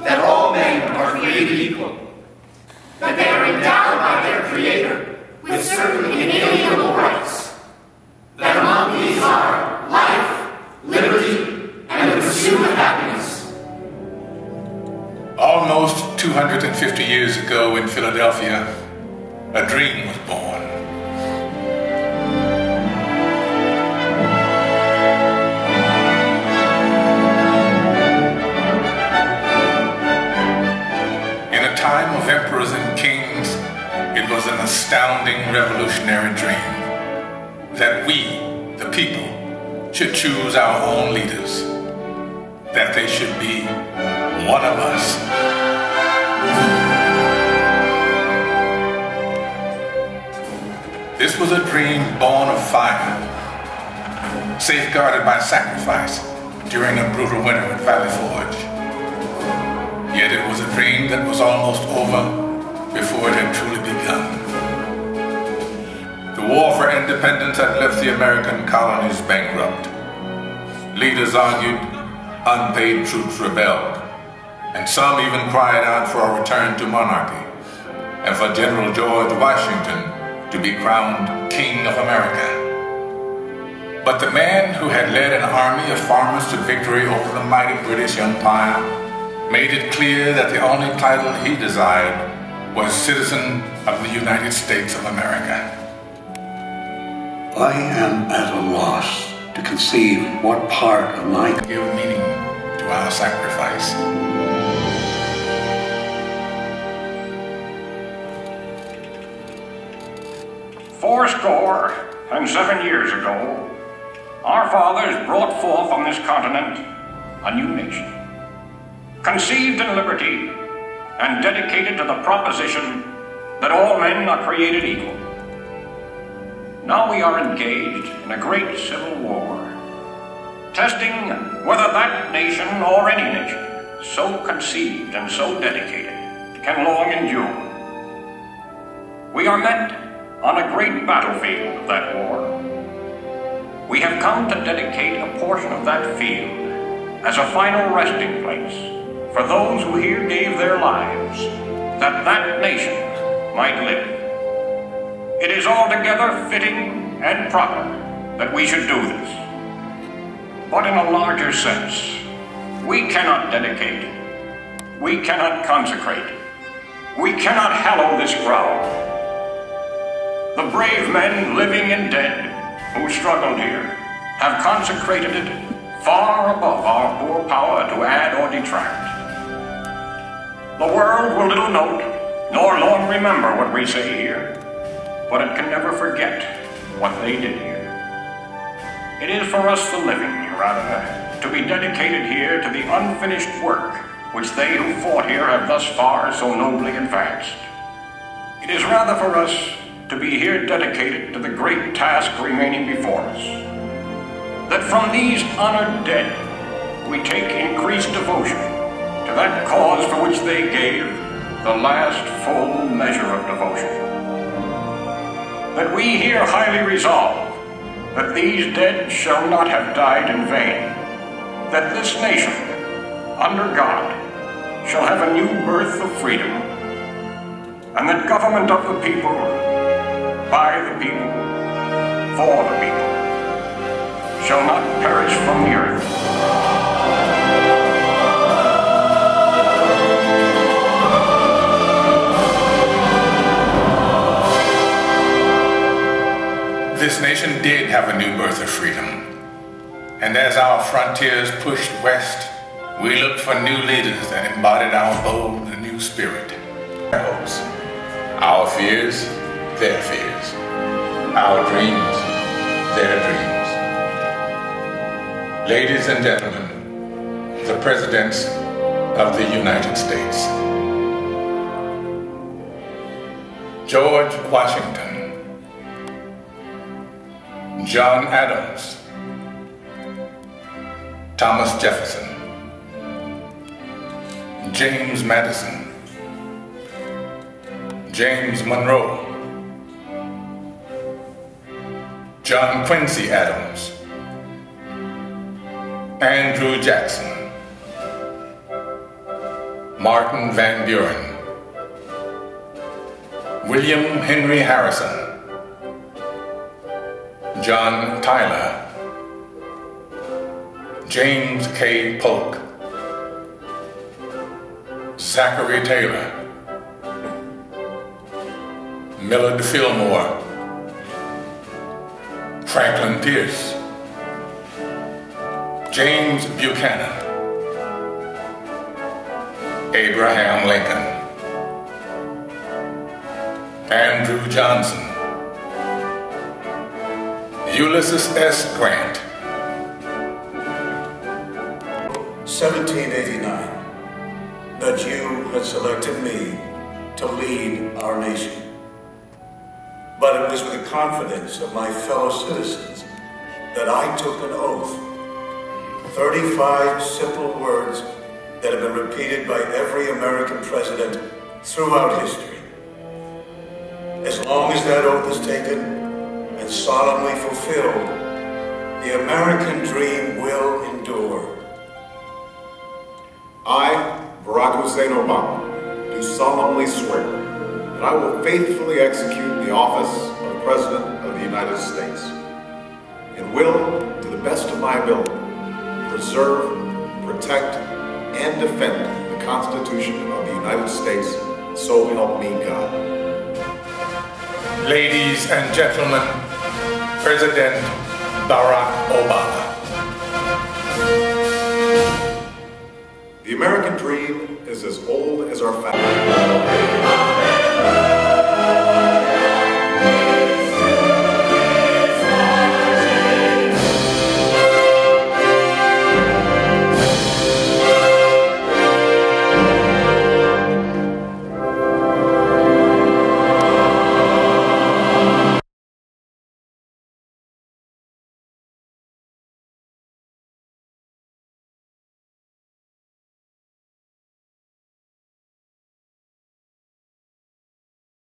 that all men are created equal, that they are endowed by their Creator with certain inalienable rights, that among these are life, liberty, and the pursuit of happiness. Almost 250 years ago in Philadelphia, a dream was born. In a time of emperors and kings, it was an astounding revolutionary dream that we, the people, should choose our own leaders, that they should be one of us. This was a dream born of fire, safeguarded by sacrifice during a brutal winter at Valley Forge. Yet it was a dream that was almost over before it had truly begun. The war for independence had left the American colonies bankrupt. Leaders argued, unpaid troops rebelled, and some even cried out for a return to monarchy and for General George Washington to be crowned King of America. But the man who had led an army of farmers to victory over the mighty British Empire made it clear that the only title he desired was citizen of the United States of America. I am at a loss to conceive what part of my give meaning to our sacrifice. Fourscore and 7 years ago, our fathers brought forth on this continent a new nation, conceived in liberty and dedicated to the proposition that all men are created equal. Now we are engaged in a great civil war, testing whether that nation or any nation so conceived and so dedicated can long endure. We are met on a great battlefield of that war. We have come to dedicate a portion of that field as a final resting place for those who here gave their lives that that nation might live. It is altogether fitting and proper that we should do this. But in a larger sense, we cannot dedicate, we cannot consecrate, we cannot hallow this ground. The brave men, living and dead, who struggled here, have consecrated it far above our poor power to add or detract. The world will little note, nor long remember what we say here, but it can never forget what they did here. It is for us the living, rather, to be dedicated here to the unfinished work which they who fought here have thus far so nobly advanced. It is rather for us to be here dedicated to the great task remaining before us, that from these honored dead we take increased devotion to that cause for which they gave the last full measure of devotion. That we here highly resolve that these dead shall not have died in vain, that this nation, under God, shall have a new birth of freedom, and that government of the people, by the people, for the people, shall not perish from the earth. This nation did have a new birth of freedom, and as our frontiers pushed west, we looked for new leaders that embodied our bold and new spirit. Our hopes, our fears, their fears, our dreams, their dreams. Ladies and gentlemen, the Presidents of the United States. George Washington, John Adams, Thomas Jefferson, James Madison, James Monroe, John Quincy Adams, Andrew Jackson, Martin Van Buren, William Henry Harrison, John Tyler, James K. Polk, Zachary Taylor, Millard Fillmore, Franklin Pierce, James Buchanan, Abraham Lincoln, Andrew Johnson, Ulysses S. Grant. 1789, that you had selected me to lead our nation. But it was with the confidence of my fellow citizens that I took an oath. 35 simple words that have been repeated by every American president throughout history. As long as that oath is taken and solemnly fulfilled, the American dream will endure. I, Barack Hussein Obama, do solemnly swear that I will faithfully execute the office of President of the United States and will, to the best of my ability, preserve, protect, and defend the Constitution of the United States, so help me God. Ladies and gentlemen, President Barack Obama. The American dream is as old as our family.